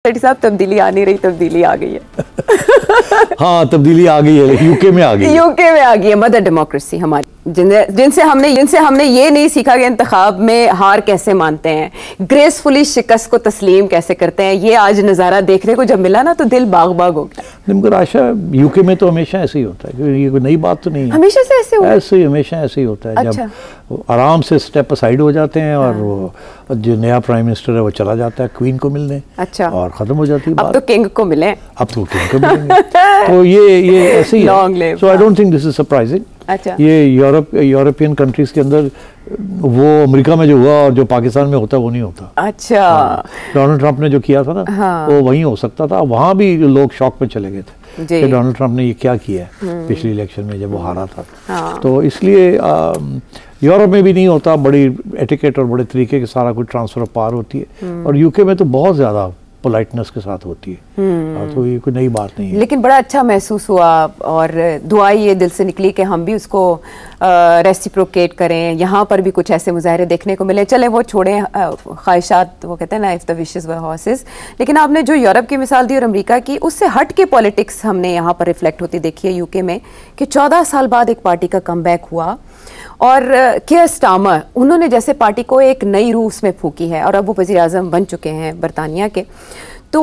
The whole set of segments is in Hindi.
साहब तब्दीली आ नहीं रही, तब्दीली आ गई है। हाँ, तब्दीली आ गई है, यूके में आ गई है। यूके में आ गई है मदर डेमोक्रेसी हमारी, जिनसे हमने ये नहीं सीखा कि इंतखाब में हार कैसे मानते हैं, ग्रेसफुली शिकस्त को तस्लीम कैसे करते हैं। ये आज नज़ारा देखने को जब मिला ना तो दिल बाग बाग हो गया। मगर आशा, यूके में तो हमेशा ऐसे ही होता है, क्योंकि ये कोई नई बात तो नहीं है। हमेशा से ऐसे हुआ? ऐसे ही हमेशा ऐसे ही होता है। अच्छा। जब आराम से स्टेप असाइड हो जाते हैं और वो जो नया प्राइम मिनिस्टर है वो चला जाता है क्वीन को मिलने। अच्छा। और खत्म हो जाती है अब बात। तो किंग को मिले, अब तो किंग को मिलेंगे। तो ये ऐसे ही है। So I don't think this is surprising. अच्छा। ये यूरोपियन कंट्रीज के अंदर वो अमेरिका में जो हुआ और जो पाकिस्तान में होता है वो नहीं होता। अच्छा। डोनाल्ड ट्रंप ने जो किया था ना, वो वहीं हो सकता था। वहाँ भी लोग शॉक में चले गए थे कि डोनाल्ड ट्रंप ने ये क्या किया है पिछली इलेक्शन में जब वो हारा था। तो इसलिए यूरोप में भी नहीं होता, बड़ी एटिकेट और बड़े तरीके के सारा कुछ ट्रांसफर ऑफ पावर होती है। और यूके में तो बहुत ज़्यादा पोलाइटनेस के साथ होती है। तो ये कोई नई बात नहीं है। लेकिन बड़ा अच्छा महसूस हुआ और दुआ ये दिल से निकली कि हम भी उसको रेसिप्रोकेट करें। यहाँ पर भी कुछ ऐसे मुजाहरे देखने को मिले। चले वो छोड़ें ख्वाहिशात, वो कहते हैं ना, if the wishes were horses. लेकिन आपने जो यूरोप की मिसाल दी और अमेरिका की, उससे हट के पॉलिटिक्स हमने यहाँ पर रिफ्लेक्ट होती देखी है यूके में, कि 14 साल बाद एक पार्टी का कमबैक हुआ और कियर स्टार्मर, उन्होंने जैसे पार्टी को एक नई रूह उसमें फूकी है और अब वो वज़ीर आज़म बन चुके हैं बरतानिया के। तो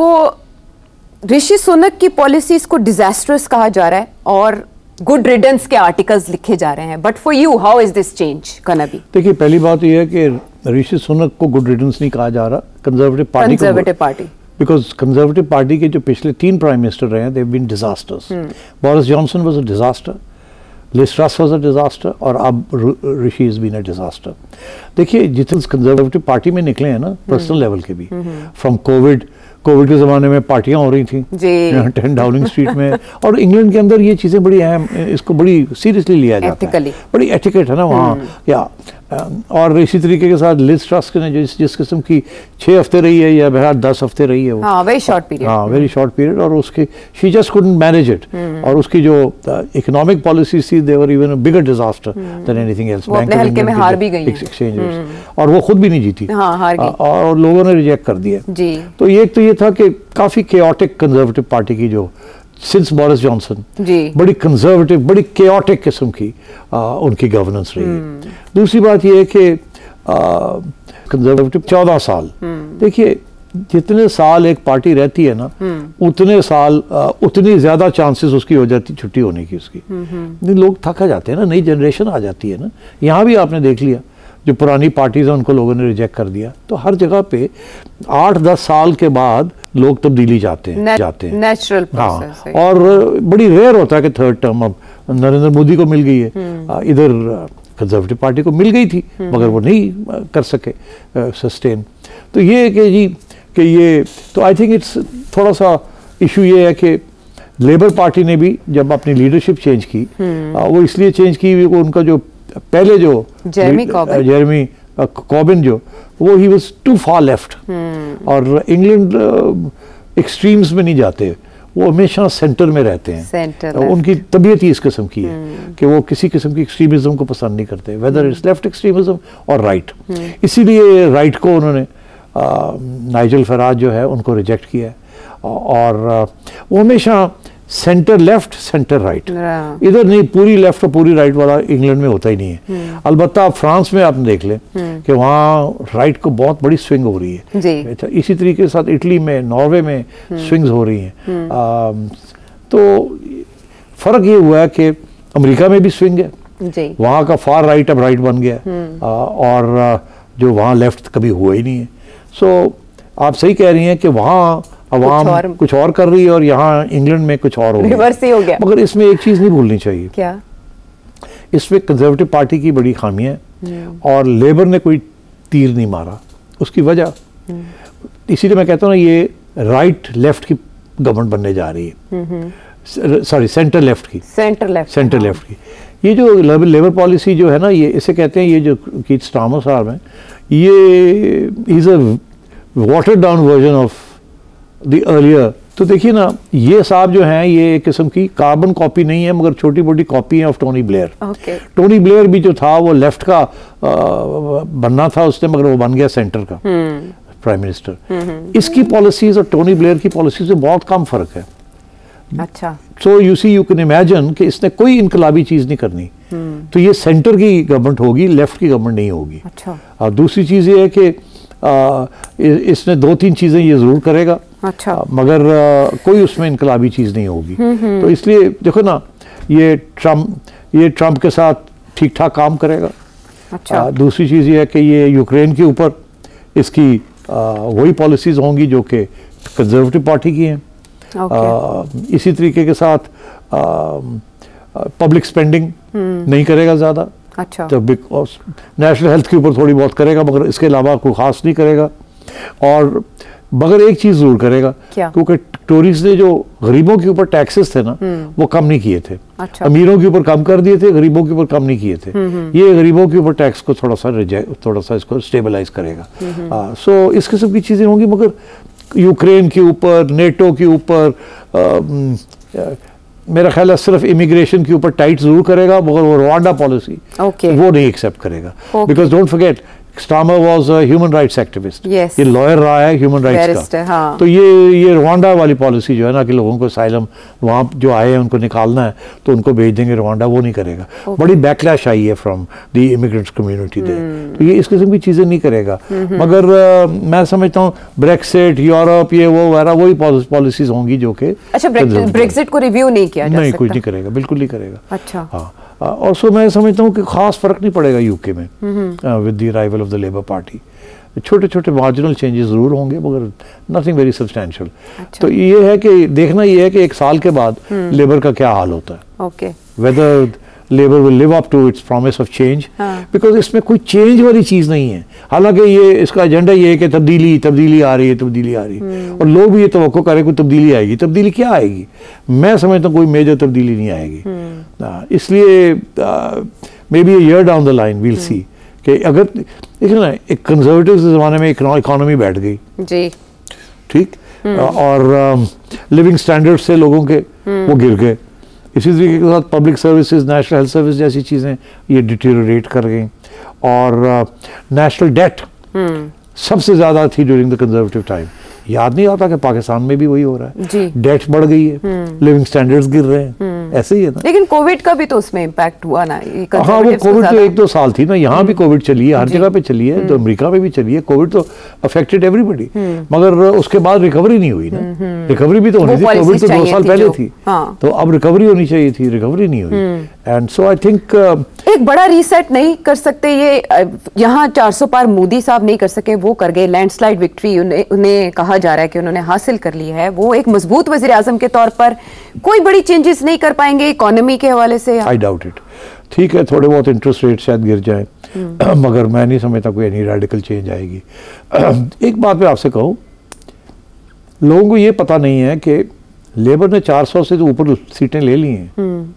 ऋषि सुनक की पॉलिसीज को डिजास्टर्स कहा जा रहा है और गुड रिडेंस के आर्टिकल्स लिखे जा रहे हैं। But for you, how is this change gonna be? देखिए, पहली बात यह है कि ऋषि सुनक को गुड रिडेंस नहीं कहा जा रहा, conservative party because conservative party के जो पिछले 3 प्राइम मिनिस्टर रहे हैं, they have been disasters. Boris Johnson was a disaster, Liz Truss was a disaster, और अब Rishi is been a disaster. देखिए, जितने कंजर्वेटिव पार्टी में निकले हैं ना, पर्सनल लेवल के भी, फ्रॉम कोविड के ज़माने में पार्टियां हो रही थी 10 डाउनिंग स्ट्रीट में। और इंग्लैंड के अंदर ये चीज़ें बड़ी अहम, इसको बड़ी सीरियसली लिया जाता है, बड़ी एटिकेट है ना वहाँ। या और इसी तरीके के साथ लिज ट्रस ने जिस किस्म की 6 हफ्ते रही है या बहरहाल 10 हफ्ते रही है वो, very short period, very short period, और उसकी she just couldn't manage it. और उसकी जो इकोनॉमिक पॉलिसीज थी, they were even a bigger disaster than anything else. Bank हल्के में हार भी गई एक्सचेंज, और वो खुद भी नहीं जीती, हार गई, और लोगों ने रिजेक्ट कर दिया जी। तो ये था कि काफ़ी केओटिक कंजर्वेटिव पार्टी की जो सिंस बोरिस जॉनसन, बड़ी कंजर्वेटिव, बड़ी केओटिक किस्म की उनकी गवर्नेंस रही है। दूसरी बात यह है कि कंजर्वेटिव 14 साल, देखिए जितने साल एक पार्टी रहती है ना, उतने साल उतनी ज्यादा चांसेस उसकी हो जाती छुट्टी होने की उसकी। लोग थका जाते हैं ना, नई जनरेशन आ जाती है ना। यहाँ भी आपने देख लिया, जो पुरानी पार्टीज हैं उनको लोगों ने रिजेक्ट कर दिया। तो हर जगह पे 8-10 साल के बाद लोग तब्दीली जाते हैं नेचुरल प्रोसेस है। और बड़ी रेयर होता है कि 3rd टर्म अब नरेंद्र मोदी को मिल गई है, इधर कंजर्वेटिव पार्टी को मिल गई थी, मगर वो नहीं कर सके सस्टेन। तो ये है कि जी कि ये तो आई थिंक इट्स थोड़ा सा इशू ये है कि लेबर पार्टी ने भी जब अपनी लीडरशिप चेंज की, वो इसलिए चेंज की, वो उनका जो पहले जो जेरेमी कॉर्बिन जो, वो ही वाज टू फार लेफ्ट। और इंग्लैंड एक्सट्रीम्स में नहीं जाते, वो हमेशा सेंटर में रहते हैं। उनकी तबीयत ही इस किस्म की है कि वो किसी किस्म की एक्सट्रीमिज्म को पसंद नहीं करते, वेदर इट्स लेफ्ट एक्सट्रीमिज्म और राइट। इसीलिए राइट को उन्होंने नाइजल फराज जो है उनको रिजेक्ट किया है, और वो हमेशा सेंटर लेफ्ट सेंटर राइट, इधर नहीं, पूरी लेफ्ट और पूरी राइट वाला इंग्लैंड में होता ही नहीं है। अलबत्ता फ्रांस में आपने देख लें कि वहाँ राइट को बहुत बड़ी स्विंग हो रही है। इसी तरीके के साथ इटली में, नॉर्वे में स्विंग्स हो रही हैं। तो फर्क ये हुआ है कि अमेरिका में भी स्विंग है, वहाँ का फार राइट अब राइट बन गया, और जो वहाँ लेफ्ट कभी हुआ ही नहीं है। सो आप सही कह रही हैं कि वहाँ अवाम कुछ और कर रही है और यहाँ इंग्लैंड में कुछ और हो गया। मगर इसमें एक चीज नहीं भूलनी चाहिए, क्या? इसमें कंजर्वेटिव पार्टी की बड़ी खामियां है, और लेबर ने कोई तीर नहीं मारा। उसकी वजह इसीलिए मैं कहता हूँ ना, ये राइट लेफ्ट की गवर्नमेंट बनने जा रही है, सॉरी सेंटर लेफ्ट की। ये जो लेबर पॉलिसी जो है ना, ये इसे कहते हैं, ये जो कीथ स्टार्मर साहब हैं, ये is a watered down version of the earlier. तो देखिए ना, ये साहब जो हैं, ये एक किस्म की कार्बन कॉपी नहीं है, मगर छोटी मोटी कॉपी है of Tony Blair. Tony Blair भी जो था वो लेफ्ट का बनना था उसने, मगर वो बन गया सेंटर का। प्राइम मिनिस्टर, इसकी पॉलिसीज और टोनी ब्लेयर की पॉलिसीज में बहुत कम फर्क है। अच्छा, so you see, you can imagine कि इसने कोई इनकलाबी चीज नहीं करनी, तो ये सेंटर की गवर्नमेंट होगी, लेफ्ट की गवर्नमेंट नहीं होगी। अच्छा, और दूसरी चीज ये है कि इसने 2-3 चीजें ये जरूर करेगा, अच्छा, मगर कोई उसमें इनकलाबी चीज नहीं होगी। तो इसलिए देखो ना, ये ट्रम्प के साथ ठीक ठाक काम करेगा। अच्छा, दूसरी चीज ये है कि ये यूक्रेन के ऊपर इसकी वही पॉलिसीज होंगी जो कि कंजर्वेटिव पार्टी की हैं। इसी तरीके के साथ पब्लिक स्पेंडिंग नहीं करेगा ज़्यादा। अच्छा, तो नेशनल हेल्थ के ऊपर थोड़ी बहुत करेगा, मगर इसके अलावा कोई खास नहीं करेगा। और मगर एक चीज़ ज़रूर करेगा, क्योंकि टोरीज ने जो गरीबों के ऊपर टैक्सेस थे ना, वो कम नहीं किए थे। अच्छा, अमीरों के ऊपर कम कर दिए थे, गरीबों के ऊपर कम नहीं किए थे। ये गरीबों के ऊपर टैक्स को थोड़ा सा इसको स्टेबलाइज करेगा। सो इस किस्म की चीज़ें होंगी। मगर यूक्रेन के ऊपर, नेटो के ऊपर, मेरा ख्याल है सिर्फ इमिग्रेशन के ऊपर टाइट जरूर करेगा, मगर वो रवांडा पॉलिसी वो नहीं एक्सेप्ट करेगा। Because don't forget, Starmer was a human rights activist. yes. ये लॉयर रहा है ह्यूमन राइट्स का। हाँ. तो ये रवांडा वाली पॉलिसी जो है ना, कि लोगों को असाइलम वहाँ जो आए हैं उनको निकालना है तो उनको भेज देंगे रवांडा, वो नहीं करेगा। बड़ी बैकलैश आई है फ्रॉम द इमिग्रेंट्स कम्युनिटी दे। तो ये इस किस्म की चीज़ें नहीं करेगा। मगर मैं समझता हूँ ब्रेक्सिट, यूरोप, ये वो वगैरह वही पॉलिसीज होंगी जो कि। अच्छा, ब्रेक्सिट को रिव्यू नहीं किया जा नहीं, सकता? कुछ नहीं करेगा, बिल्कुल नहीं करेगा। अच्छा, हाँ। और सो मैं समझता हूँ कि खास फर्क नहीं पड़ेगा यूके में with the arrival of the labour party. छोटे छोटे मार्जिनल चेंजेस जरूर होंगे, मगर नथिंग वेरी सब्सटेंशियल। तो ये है कि देखना ये है कि 1 साल के बाद लेबर का क्या हाल होता है। Okay, whether Labour will live up to its promise of change, because इसमें कोई चेंज वाली चीज नहीं है। हालांकि ये इसका एजेंडा ये है कि तब्दीली आ रही है, और लोग भी ये तवक्को करें कोई तब्दीली आएगी। तब्दीली क्या आएगी? मैं समझता हूँ कोई मेजर तब्दीली नहीं आएगी। इसलिए maybe year down the line we'll see कि अगर देखिए ना, एक कंजर्वेटिव ज़माने में इकोनॉमी बैठ गई जी, ठीक, और लिविंग स्टैंडर्ड से लोगों के वो गिर गए। इसी तरीके के साथ public services, national health service जैसी चीज़ें ये डिटेरियोरेट कर गई। और नेशनल डेट सबसे ज़्यादा थी ड्यूरिंग द कंजर्वेटिव टाइम। याद नहीं आता कि पाकिस्तान में भी वही हो रहा है, डेट बढ़ गई है, लिविंग स्टैंडर्ड्स गिर रहे हैं, ऐसे ही है ना। लेकिन कोविड का भी तो उसमें इम्पैक्ट हुआ ना। हाँ, वो कोविड तो 1-2 साल थी ना, यहाँ भी कोविड चली है, हर जगह पे चली है, तो अमेरिका में भी चली है। कोविड तो अफेक्टेड एवरीबडी, मगर उसके बाद रिकवरी नहीं हुई ना। रिकवरी भी तो होनी थी, कोविड तो 2 साल पहले थी, तो अब रिकवरी होनी चाहिए थी, रिकवरी नहीं हुई। एंड सो आई थिंक एक बड़ा रीसेट नहीं कर सकते ये, यहाँ 400 पार मोदी साहब नहीं कर सके, वो कर गए। लैंडस्लाइड विक्ट्री उन्हें कहा जा रहा है कि उन्होंने हासिल कर ली है। वो एक मजबूत वज़ीर आज़म के तौर पर कोई बड़ी चेंजेस नहीं कर पाएंगे इकोनॉमी के हवाले से? I doubt it. ठीक है, थोड़े बहुत इंटरेस्ट रेट शायद गिर जाए, मगर मैं नहीं समझता कोई एनी रेडिकल चेंज आएगी। एक बात मैं आपसे कहूँ, लोगों को ये पता नहीं है कि लेबर ने 400 से तो ऊपर सीटें ले ली हैं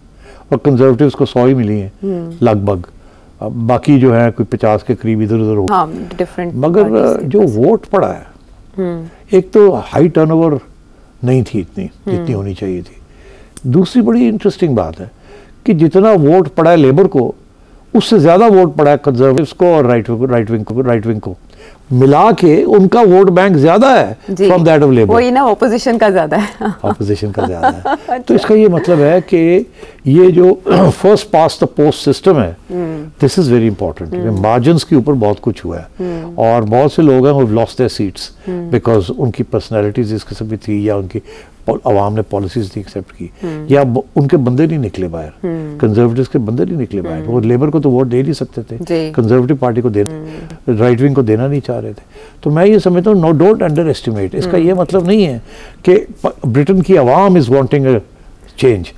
और कंजर्वेटिव्स को 100 ही मिली हैं लगभग। बाकी जो है कोई 50 के करीब इधर उधर हो। हाँ, डिफरेंट। मगर जो वोट पड़ा है, एक तो हाई टर्नओवर नहीं थी इतनी जितनी होनी चाहिए थी। दूसरी बड़ी इंटरेस्टिंग बात है कि जितना वोट पड़ा है लेबर को, उससे ज्यादा वोट पड़ा है कंजर्वेटिव्स को और राइट विंग को मिला के उनका वोट बैंक ज्यादा है फ्रॉम दैट ऑफ लेबर। वही ना, ऑपोजिशन का ज्यादा है। ऑपोजिशन का ज्यादा है। तो इसका ये मतलब है कि ये जो first past the post system है, this is very important. Margins के ऊपर बहुत कुछ हुआ है, और बहुत से लोग हैं वो लॉस्ट देयर सीट्स बिकॉज उनकी पर्सनैलिटीज इस किस्म की थी, या उनकी अवाम ने पॉलिसीज नहीं एक्सेप्ट की, या उनके बंदे नहीं निकले बाहर, कंजर्वेटिव्स के बंदे नहीं निकले बाहर। वो लेबर को तो वोट दे नहीं सकते थे, कंजर्वेटिव पार्टी को देना, राइट विंग को देना नहीं चाह रहे थे। तो मैं ये समझता हूँ, डोंट अंडर एस्टिमेट। इसका ये मतलब नहीं है कि ब्रिटेन की अवाम is wanting a change.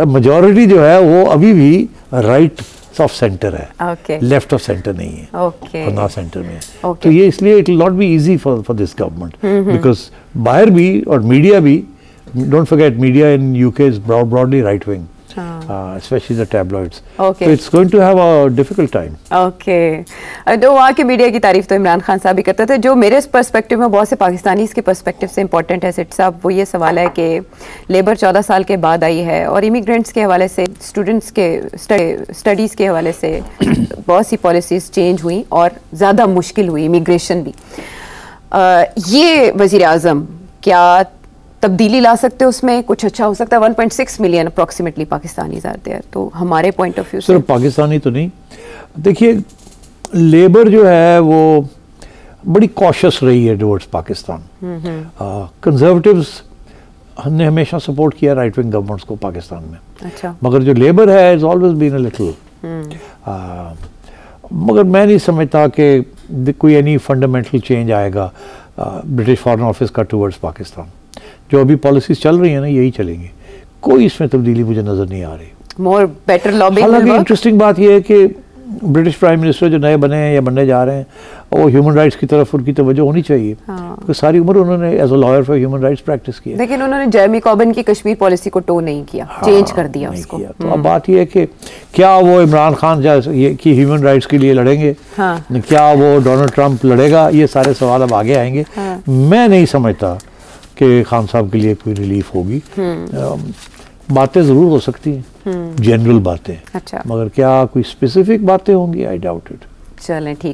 Majority जो है वो अभी भी राइट ऑफ सेंटर है, लेफ्ट ऑफ सेंटर नहीं है, और ना सेंटर में है। तो ये इसलिए it will not be easy for this government, because बाहर भी और मीडिया भी, don't forget media in UK is broadly right wing, especially the tabloids. So it's going to have a difficult time. तो वहाँ के मीडिया की तारीफ तो इमरान खान साहब भी करते थे। जो मेरे पर्सपेक्टिव में, बहुत से पाकिस्तानी के पर्सपेक्टिव से इम्पोर्टेंट है सेठ साहब, वो ये सवाल है कि लेबर 14 साल के बाद आई है, और इमिग्रेंट्स के हवाले से, स्टूडेंट्स के स्टडीज़ के हवाले से बहुत सी पॉलिसीज़ चेंज हुई और ज़्यादा मुश्किल हुई, इमिग्रेशन भी। ये वजीर आजम क्या तब्दीली ला सकते हैं, उसमें कुछ अच्छा हो सकता है? 1.6 million approximately Pakistanis are there, तो हमारे पॉइंट ऑफ व्यू से सिर्फ पाकिस्तानी तो नहीं, देखिए लेबर जो है वो बड़ी कॉशियस रही है टुवर्ड्स पाकिस्तान। कंजर्वेटिव्स हमने हमेशा सपोर्ट किया राइट विंग गवर्नमेंट्स को पाकिस्तान में, अच्छा, मगर जो लेबर है is always been a little, मगर मैं नहीं समझता कि कोई एनी फंडामेंटल चेंज आएगा ब्रिटिश फॉरेन ऑफिस का टुवर्ड्स पाकिस्तान। जो अभी पॉलिसीज चल रही है ना यही चलेंगी, कोई इसमें तब्दीली मुझे नज़र नहीं आ रही। More better lobbying. हालांकि इंटरेस्टिंग बात यह है कि ब्रिटिश प्राइम मिनिस्टर जो नए बने हैं या बनने जा रहे हैं, वो ह्यूमन राइट्स की तरफ उनकी तवज्जो होनी चाहिए, क्योंकि सारी उम्र उन्होंने as a lawyer for human rights practice की है। लेकिन उन्होंने जेरेमी कॉर्बिन की कश्मीर पॉलिसी को टो नहीं किया, चेंज कर दिया उसको। तो अब बात यह है कि क्या वो इमरान खान की ह्यूमन राइट्स के लिए लड़ेंगे, क्या वो डोनाल्ड ट्रंप लड़ेगा, ये सारे सवाल अब आगे आएंगे। मैं नहीं समझता कि खान साहब के लिए कोई रिलीफ होगी। बातें ज़रूर हो सकती हैं, जनरल बातें, अच्छा, मगर क्या कोई स्पेसिफिक बातें होंगी, आई डाउट इट। चलें ठीक।